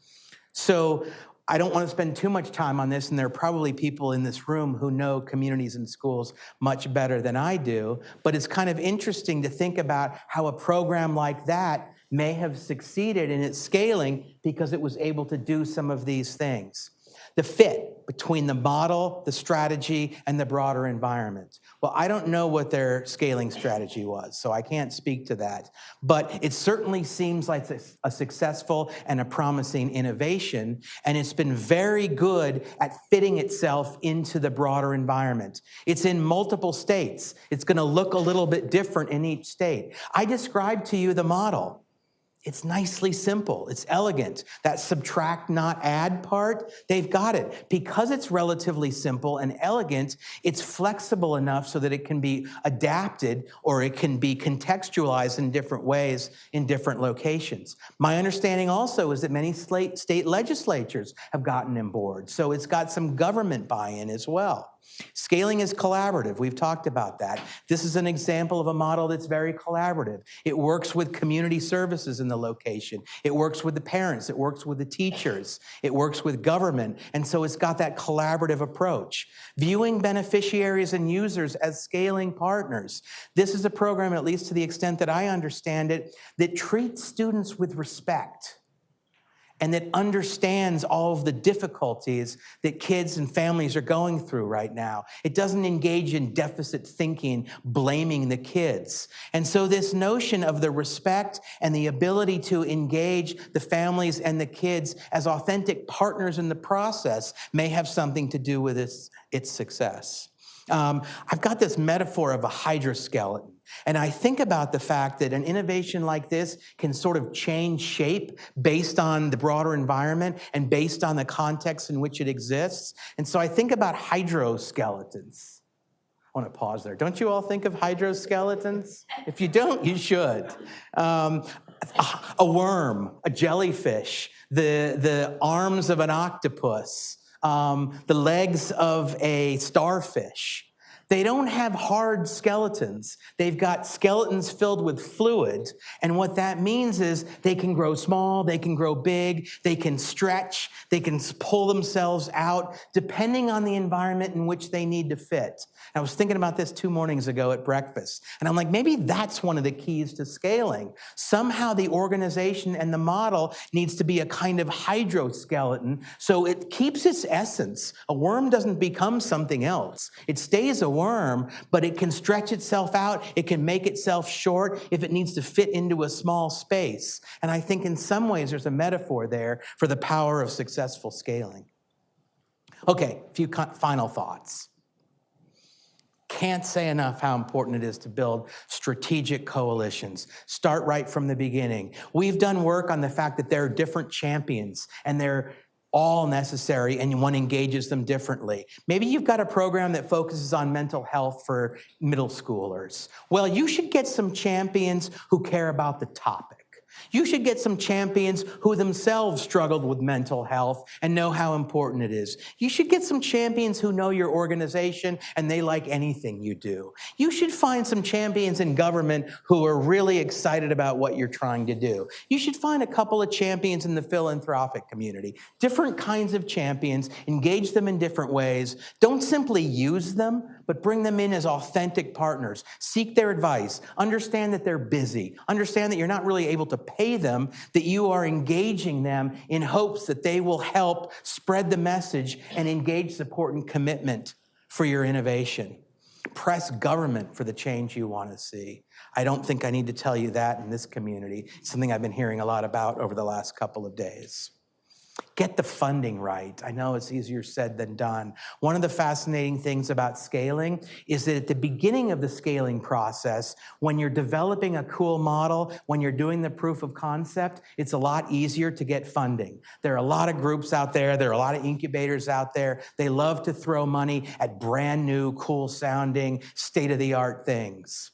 So I don't want to spend too much time on this, and there are probably people in this room who know communities and schools much better than I do, but it's kind of interesting to think about how a program like that may have succeeded in its scaling because it was able to do some of these things. The fit between the model, the strategy, and the broader environment. Well, I don't know what their scaling strategy was, so I can't speak to that. But it certainly seems like a successful and a promising innovation, and it's been very good at fitting itself into the broader environment. It's in multiple states. It's going to look a little bit different in each state. I described to you the model. It's nicely simple. It's elegant. That subtract, not add part, they've got it. Because it's relatively simple and elegant, it's flexible enough so that it can be adapted or it can be contextualized in different ways in different locations. My understanding also is that many state legislatures have gotten on board, so it's got some government buy-in as well. Scaling is collaborative. We've talked about that. This is an example of a model that's very collaborative. It works with community services in the location. It works with the parents. It works with the teachers. It works with government. And so it's got that collaborative approach. Viewing beneficiaries and users as scaling partners. This is a program, at least to the extent that I understand it, that treats students with respect and that understands all of the difficulties that kids and families are going through right now. It doesn't engage in deficit thinking, blaming the kids. And so this notion of the respect and the ability to engage the families and the kids as authentic partners in the process may have something to do with its success. I've got this metaphor of a hydroskeleton. And I think about the fact that an innovation like this can sort of change shape based on the broader environment and based on the context in which it exists. And so I think about hydroskeletons. I want to pause there. Don't you all think of hydroskeletons? If you don't, you should. A worm, a jellyfish, the arms of an octopus, the legs of a starfish. They don't have hard skeletons. They've got skeletons filled with fluid. And what that means is they can grow small, they can grow big, they can stretch, they can pull themselves out, depending on the environment in which they need to fit. I was thinking about this 2 mornings ago at breakfast. And I'm like, maybe that's one of the keys to scaling. Somehow the organization and the model needs to be a kind of hydroskeleton so it keeps its essence. A worm doesn't become something else. It stays a worm, but it can stretch itself out. It can make itself short if it needs to fit into a small space. And I think in some ways there's a metaphor there for the power of successful scaling. Okay, a few final thoughts. Can't say enough how important it is to build strategic coalitions. Start right from the beginning. We've done work on the fact that there are different champions and they're all necessary and one engages them differently. Maybe you've got a program that focuses on mental health for middle schoolers. Well, you should get some champions who care about the topic. You should get some champions who themselves struggled with mental health and know how important it is. You should get some champions who know your organization and they like anything you do. You should find some champions in government who are really excited about what you're trying to do. You should find a couple of champions in the philanthropic community. Different kinds of champions, engage them in different ways. Don't simply use them, but bring them in as authentic partners. Seek their advice. Understand that they're busy. Understand that you're not really able to pay them, that you are engaging them in hopes that they will help spread the message and engage support and commitment for your innovation. Press government for the change you want to see. I don't think I need to tell you that in this community. It's something I've been hearing a lot about over the last couple of days. Get the funding right. I know it's easier said than done. One of the fascinating things about scaling is that at the beginning of the scaling process, when you're developing a cool model, when you're doing the proof of concept, it's a lot easier to get funding. There are a lot of groups out there. There are a lot of incubators out there. They love to throw money at brand new, cool sounding, state-of-the-art things.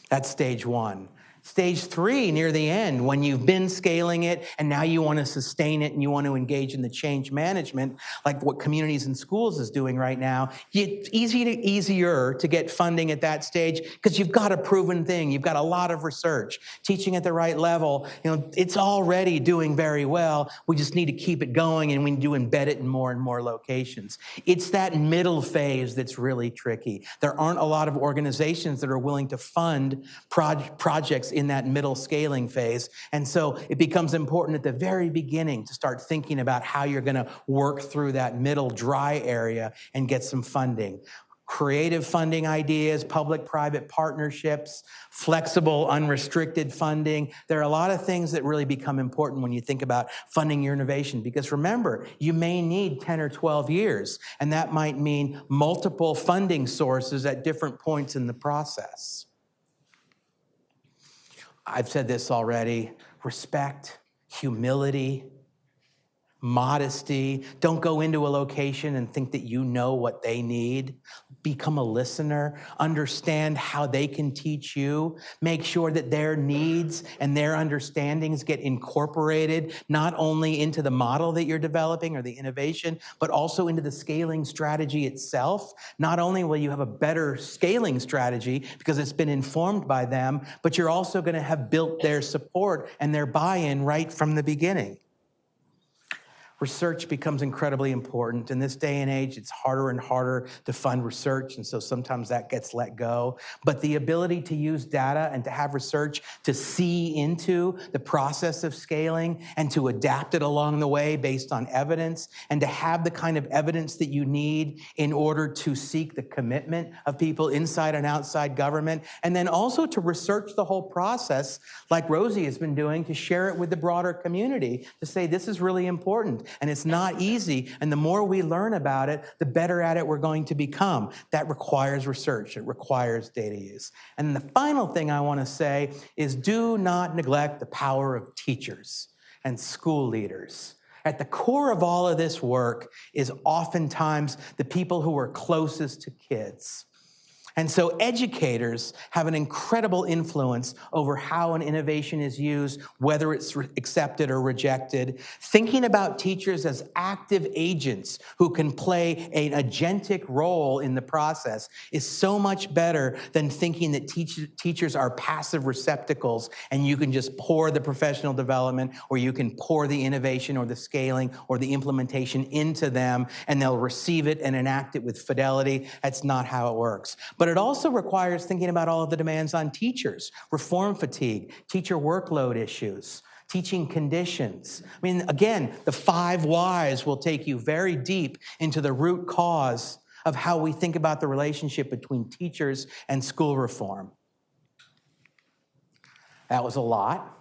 That's stage one. Stage 3, near the end, when you've been scaling it and now you want to sustain it and you want to engage in the change management, like what Communities and Schools is doing right now, it's easier to get funding at that stage because you've got a proven thing. You've got a lot of research. Teaching at the right level, it's already doing very well. We just need to keep it going and we need to embed it in more and more locations. It's that middle phase that's really tricky. There aren't a lot of organizations that are willing to fund projects in that middle scaling phase. And so it becomes important at the very beginning to start thinking about how you're going to work through that middle dry area and get some funding. Creative funding ideas, public-private partnerships, flexible, unrestricted funding. There are a lot of things that really become important when you think about funding your innovation, because remember, you may need 10 or 12 years, and that might mean multiple funding sources at different points in the process. I've said this already, respect, humility, modesty. Don't go into a location and think that you know what they need. Become a listener. Understand how they can teach you. Make sure that their needs and their understandings get incorporated not only into the model that you're developing or the innovation, but also into the scaling strategy itself. Not only will you have a better scaling strategy because it's been informed by them, but you're also going to have built their support and their buy-in right from the beginning. Research becomes incredibly important. In this day and age, it's harder and harder to fund research, and so sometimes that gets let go. But the ability to use data and to have research to see into the process of scaling and to adapt it along the way based on evidence, and to have the kind of evidence that you need in order to seek the commitment of people inside and outside government, and then also to research the whole process like Rosie has been doing, to share it with the broader community, to say this is really important. And it's not easy, and the more we learn about it, the better at it we're going to become. That requires research. It requires data use. And the final thing I want to say is do not neglect the power of teachers and school leaders. At the core of all of this work is oftentimes the people who are closest to kids. And so educators have an incredible influence over how an innovation is used, whether it's accepted or rejected. Thinking about teachers as active agents who can play an agentic role in the process is so much better than thinking that teachers are passive receptacles and you can just pour the professional development or you can pour the innovation or the scaling or the implementation into them and they'll receive it and enact it with fidelity. That's not how it works. But it also requires thinking about all of the demands on teachers, reform fatigue, teacher workload issues, teaching conditions. I mean, again, the 5 whys will take you very deep into the root cause of how we think about the relationship between teachers and school reform. That was a lot.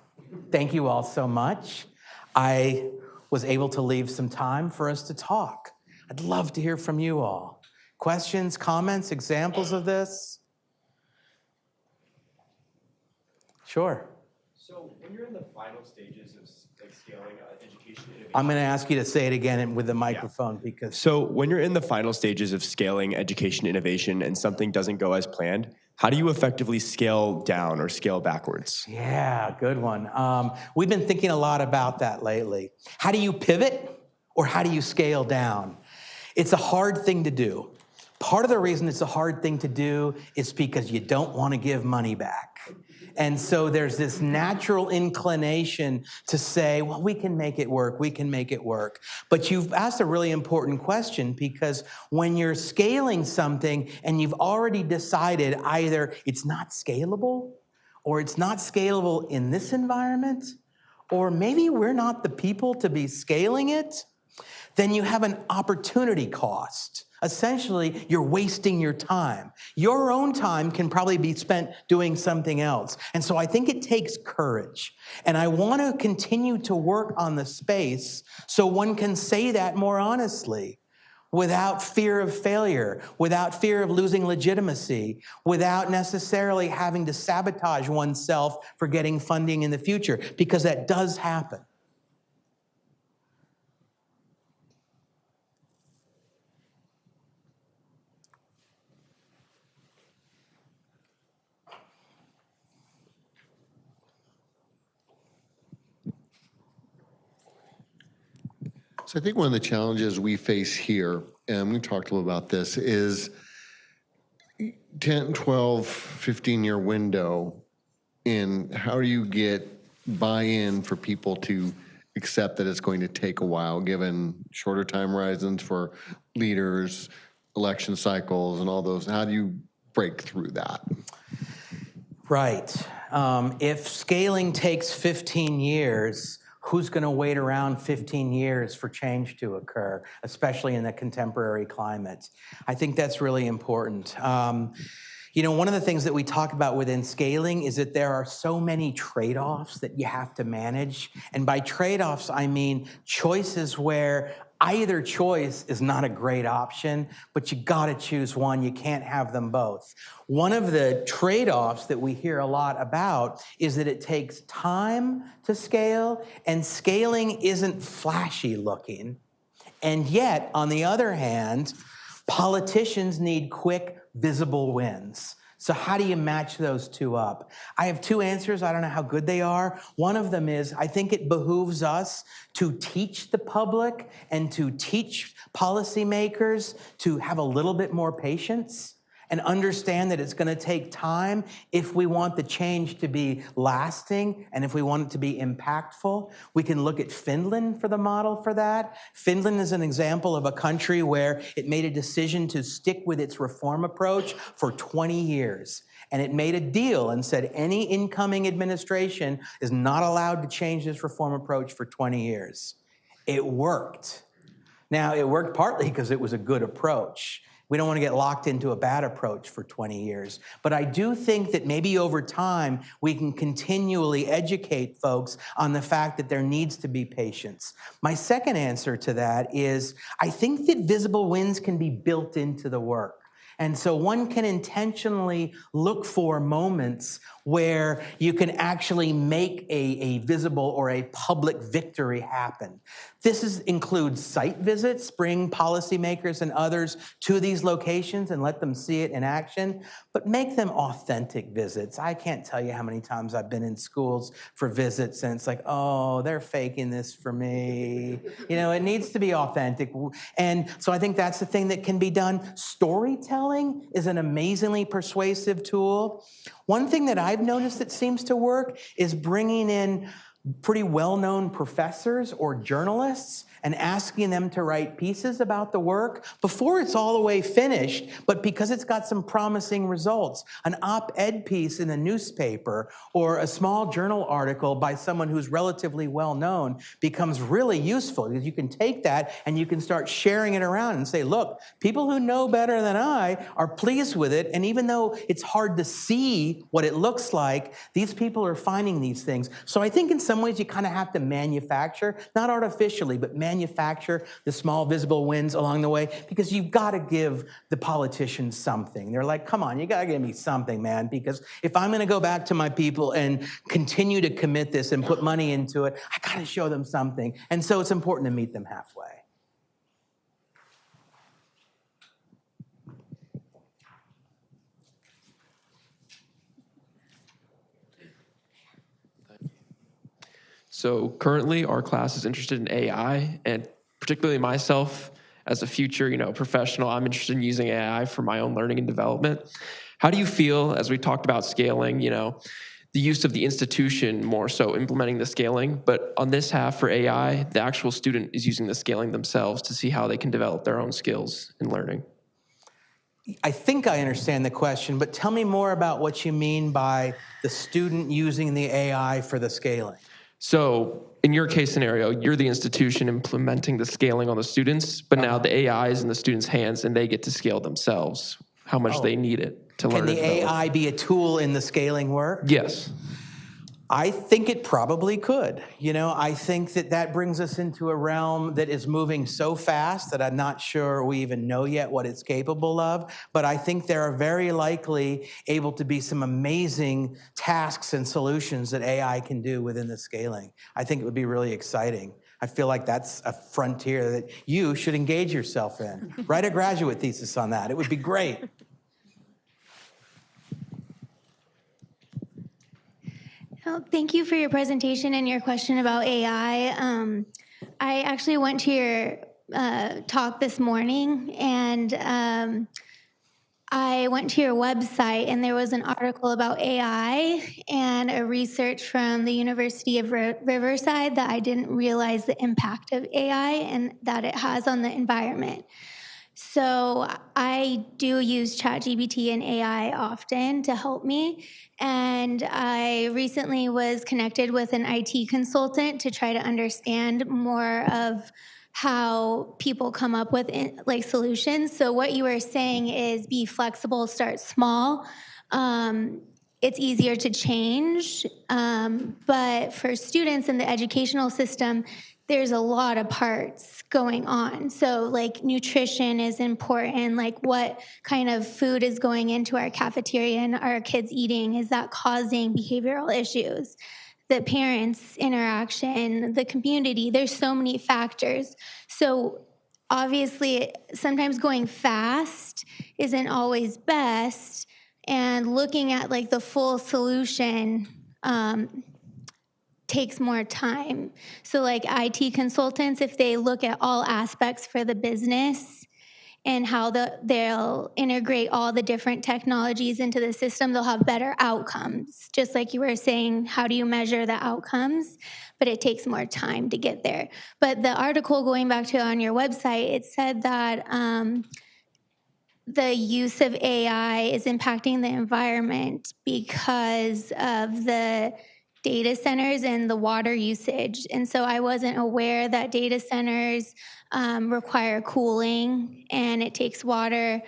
Thank you all so much. I was able to leave some time for us to talk. I'd love to hear from you all. Questions, comments, examples of this? Sure. So when you're in the final stages of scaling education innovation, I'm going to ask you to say it again with the microphone because... So when you're in the final stages of scaling education innovation and something doesn't go as planned, How do you effectively scale down or scale backwards? Yeah, good one. We've been thinking a lot about that lately. How do you pivot or how do you scale down? It's a hard thing to do. Part of the reason it's a hard thing to do is because you don't want to give money back. And so there's this natural inclination to say, well, we can make it work, we can make it work. But you've asked a really important question, because when you're scaling something and you've already decided either it's not scalable or it's not scalable in this environment, or maybe we're not the people to be scaling it, then you have an opportunity cost. Essentially, you're wasting your time. Your own time can probably be spent doing something else. And so I think it takes courage. And I want to continue to work on the space so one can say that more honestly, without fear of failure, without fear of losing legitimacy, without necessarily having to sabotage oneself for getting funding in the future, because that does happen. So I think one of the challenges we face here, and we talked a little about this, is 10, 12, 15-year window in how do you get buy-in for people to accept that it's going to take a while, given shorter time horizons for leaders, election cycles, and all those. How do you break through that? Right. If scaling takes 15 years, who's going to wait around 15 years for change to occur, especially in the contemporary climate? I think that's really important. One of the things that we talk about within scaling is that there are so many trade-offs that you have to manage. And by trade-offs, I mean choices where either choice is not a great option, but you got to choose one. You can't have them both. One of the trade-offs that we hear a lot about is that it takes time to scale, and scaling isn't flashy looking. And yet, on the other hand, politicians need quick, visible wins. So how do you match those two up? I have two answers. I don't know how good they are. One of them is, I think it behooves us to teach the public and to teach policymakers to have a little bit more patience and understand that it's going to take time if we want the change to be lasting and if we want it to be impactful. We can look at Finland for the model for that. Finland is an example of a country where it made a decision to stick with its reform approach for 20 years. And it made a deal and said any incoming administration is not allowed to change this reform approach for 20 years. It worked. Now, it worked partly because it was a good approach. We don't want to get locked into a bad approach for 20 years. But I do think that maybe over time, we can continually educate folks on the fact that there needs to be patience. My second answer to that is, I think that visible wins can be built into the work. And so one can intentionally look for moments where you can actually make a visible or a public victory happen. This includes site visits, bring policymakers and others to these locations and let them see it in action, but make them authentic visits. I can't tell you how many times I've been in schools for visits and it's like, oh, they're faking this for me. It needs to be authentic. And so I think that's the thing that can be done. Storytelling is an amazingly persuasive tool. One thing that I've noticed that seems to work is bringing in pretty well-known professors or journalists and asking them to write pieces about the work before it's all the way finished, but because it's got some promising results. An op-ed piece in a newspaper or a small journal article by someone who's relatively well-known becomes really useful, because you can take that and you can start sharing it around and say, look, people who know better than I are pleased with it, and even though it's hard to see what it looks like, these people are finding these things. So I think in some ways you kind of have to manufacture, not artificially, but manufacture the small visible wins along the way, because you've got to give the politicians something. They're like, come on, you got to give me something, man, because if I'm going to go back to my people and continue to commit this and put money into it, I got to show them something. And so it's important to meet them halfway. So currently our class is interested in AI, and particularly myself as a future, professional, I'm interested in using AI for my own learning and development. How do you feel, as we talked about scaling, the use of the institution more so implementing the scaling, but on this half for AI, the actual student is using the scaling themselves to see how they can develop their own skills in learning? I think I understand the question, but tell me more about what you mean by the student using the AI for the scaling. So in your case scenario, you're the institution implementing the scaling on the students, but now the AI is in the students' hands and they get to scale themselves, how much they need it to learn. Can and the develop. AI be a tool in the scaling work? Yes. I think it probably could. I think that brings us into a realm that is moving so fast that I'm not sure we even know yet what it's capable of. But I think there are very likely able to be some amazing tasks and solutions that AI can do within the scaling. I think it would be really exciting. I feel like that's a frontier that you should engage yourself in. Write a graduate thesis on that. It would be great. Well, thank you for your presentation and your question about AI. I actually went to your talk this morning, and I went to your website, and there was an article about AI and a research from the University of Riverside that I didn't realize the impact of AI and that it has on the environment. So I do use ChatGPT and AI often to help me. And I recently was connected with an IT consultant to try to understand more of how people come up with solutions. So what you were saying is be flexible, start small. It's easier to change. But for students in the educational system, there's a lot of parts going on. So nutrition is important, what kind of food is going into our cafeteria and our kids eating, is that causing behavioral issues? The parents' interaction, the community, there's so many factors. So obviously, sometimes going fast isn't always best, and looking at the full solution takes more time. So IT consultants, if they look at all aspects for the business and how they'll integrate all the different technologies into the system, they'll have better outcomes. Just like you were saying, how do you measure the outcomes? But it takes more time to get there. But the article, going back to on your website, it said that the use of AI is impacting the environment because of the data centers and the water usage. And so I wasn't aware that data centers require cooling and it takes water.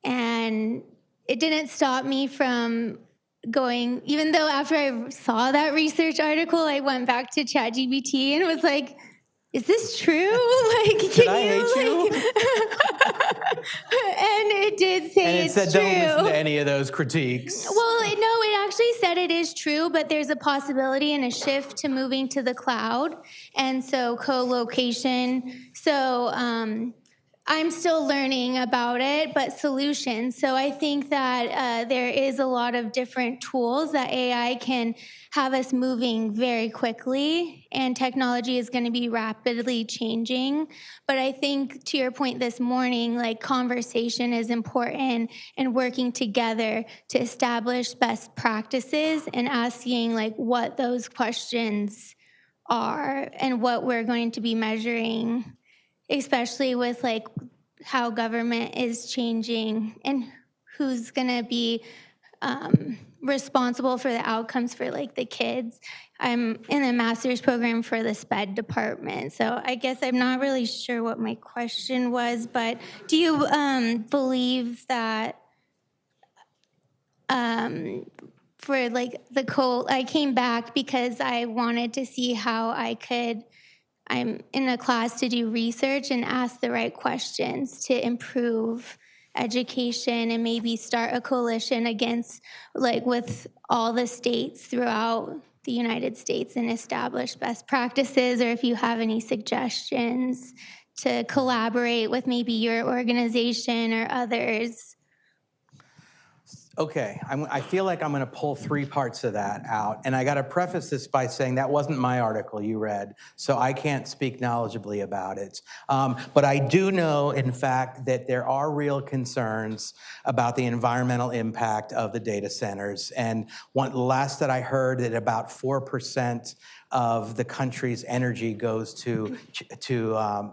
And it didn't stop me from going, even though after I saw that research article, I went back to ChatGPT and was like, is this true? Did I hate you? And it did say it's true. And it said, don't listen to any of those critiques. Well, no, it actually said it is true, but there's a possibility and a shift to moving to the cloud, and so co-location. So I'm still learning about it, but solutions. So I think that there is a lot of different tools that AI can have us moving very quickly, and technology is going to be rapidly changing. But I think, to your point this morning, conversation is important, and working together to establish best practices and asking what those questions are and what we're going to be measuring, especially with how government is changing and who's going to be responsible for the outcomes for the kids. I'm in a master's program for the SPED department, so I guess I'm not really sure what my question was, but do you believe that for I came back because I wanted to see how I'm in a class to do research and ask the right questions to improve education and maybe start a coalition against with all the states throughout the United States and establish best practices, or if you have any suggestions to collaborate with maybe your organization or others. Okay, I feel like I'm going to pull three parts of that out. And I got to preface this by saying that wasn't my article you read, so I can't speak knowledgeably about it. But I do know, in fact, that there are real concerns about the environmental impact of the data centers. And last that I heard, that about 4% of the country's energy goes to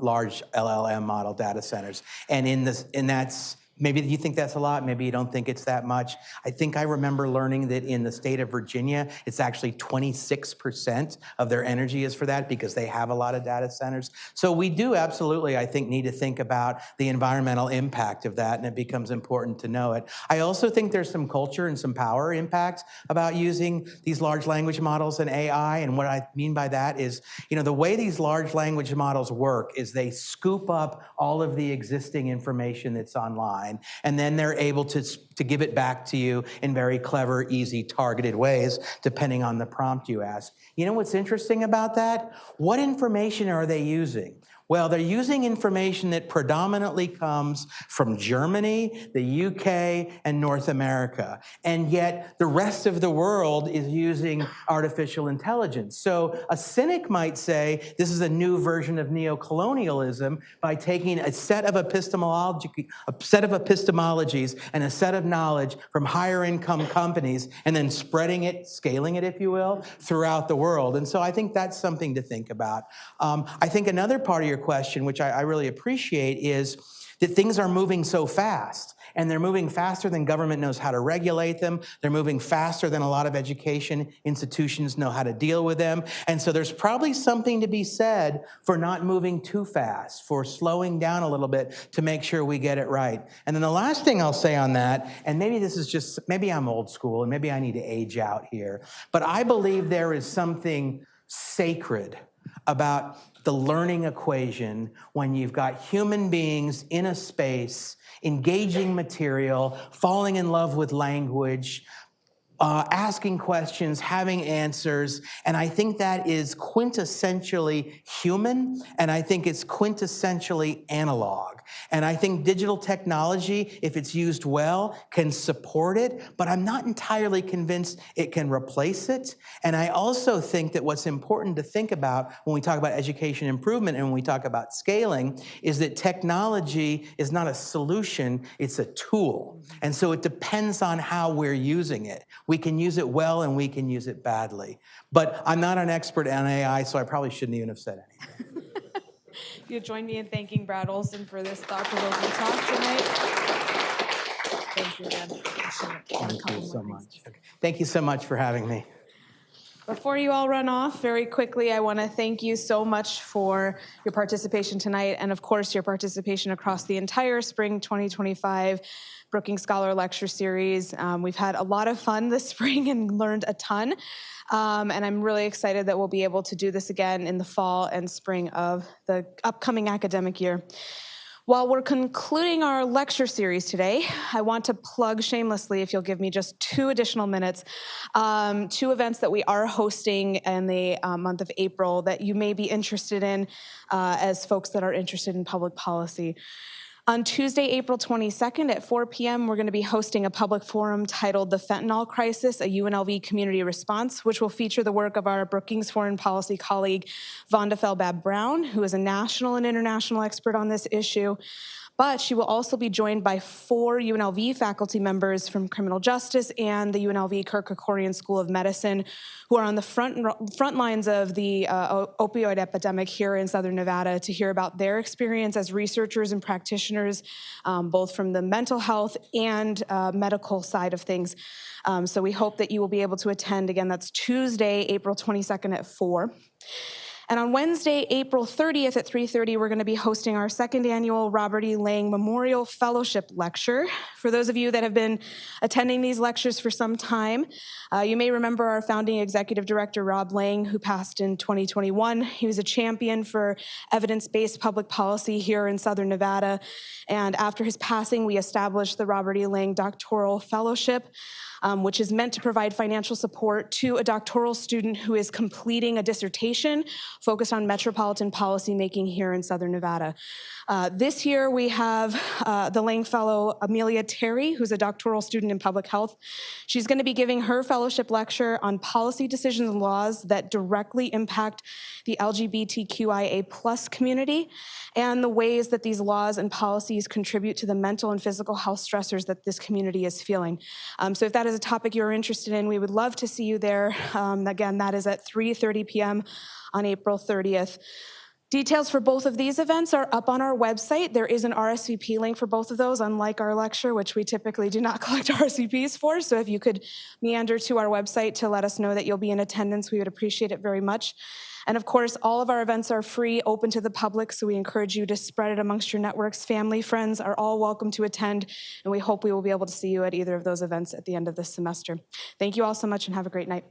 large LLM model data centers. And that's, maybe you think that's a lot, maybe you don't think it's that much. I think I remember learning that in the state of Virginia, it's actually 26% of their energy is for that because they have a lot of data centers. So we do absolutely, I think, need to think about the environmental impact of that, and it becomes important to know it. I also think there's some culture and some power impacts about using these large language models and AI, and what I mean by that is, the way these large language models work is they scoop up all of the existing information that's online, and then they're able to give it back to you in very clever, easy, targeted ways, depending on the prompt you ask. You know what's interesting about that? What information are they using? Well, they're using information that predominantly comes from Germany, the UK, and North America. And yet the rest of the world is using artificial intelligence. So a cynic might say this is a new version of neocolonialism by taking a set of epistemologies and a set of knowledge from higher income companies and then spreading it, scaling it, if you will, throughout the world. And so I think that's something to think about. I think another part of your question, which I really appreciate, is that things are moving so fast, and they're moving faster than government knows how to regulate them. They're moving faster than a lot of education institutions know how to deal with them. And so there's probably something to be said for not moving too fast, for slowing down a little bit to make sure we get it right. And then the last thing I'll say on that, and maybe I'm old school and maybe I need to age out here, but I believe there is something sacred about the learning equation when you've got human beings in a space, engaging material, falling in love with language, asking questions, having answers. And I think that is quintessentially human, and I think it's quintessentially analog. And I think digital technology, if it's used well, can support it, but I'm not entirely convinced it can replace it. And I also think that what's important to think about when we talk about education improvement and when we talk about scaling is that technology is not a solution, it's a tool. And so it depends on how we're using it. We can use it well and we can use it badly. But I'm not an expert on AI, so I probably shouldn't even have said anything. You'll join me in thanking Brad-Olsen for this thought-provoking talk tonight. Thank you again. Thank you so much. Thank you so much for having me. Before you all run off, very quickly, I want to thank you so much for your participation tonight, and of course, your participation across the entire spring 2025 Brookings Scholar Lecture Series. We've had a lot of fun this spring and learned a ton, and I'm really excited that we'll be able to do this again in the fall and spring of the upcoming academic year. While we're concluding our lecture series today, I want to plug shamelessly, if you'll give me just 2 additional minutes, 2 events that we are hosting in the month of April that you may be interested in as folks that are interested in public policy. On Tuesday, April 22nd at 4 p.m., we're going to be hosting a public forum titled The Fentanyl Crisis, a UNLV Community Response, which will feature the work of our Brookings foreign policy colleague, Vonda Feldbab-Brown, who is a national and international expert on this issue. But she will also be joined by 4 UNLV faculty members from criminal justice and the UNLV Kirk Kerkorian School of Medicine, who are on the front lines of the opioid epidemic here in Southern Nevada, to hear about their experience as researchers and practitioners, both from the mental health and medical side of things. So we hope that you will be able to attend. Again, that's Tuesday, April 22nd at 4. And on Wednesday, April 30th at 3:30, we're going to be hosting our 2nd annual Robert E. Lang Memorial Fellowship Lecture. For those of you that have been attending these lectures for some time, you may remember our founding executive director, Rob Lang, who passed in 2021. He was a champion for evidence-based public policy here in Southern Nevada. And after his passing, we established the Robert E. Lang Doctoral Fellowship. which is meant to provide financial support to a doctoral student who is completing a dissertation focused on metropolitan policymaking here in Southern Nevada. This year we have the Lang Fellow Amelia Terry, who's a doctoral student in public health. She's going to be giving her fellowship lecture on policy decisions and laws that directly impact the LGBTQIA+ community and the ways that these laws and policies contribute to the mental and physical health stressors that this community is feeling. So if that is a topic you're interested in, we would love to see you there. Again, that is at 3:30 p.m. on April 30th. Details for both of these events are up on our website. There is an RSVP link for both of those, unlike our lecture, which we typically do not collect RSVPs for. So if you could meander to our website to let us know that you'll be in attendance, we would appreciate it very much. And of course, all of our events are free, open to the public, so we encourage you to spread it amongst your networks. Family, friends are all welcome to attend, and we hope we will be able to see you at either of those events at the end of this semester. Thank you all so much and have a great night.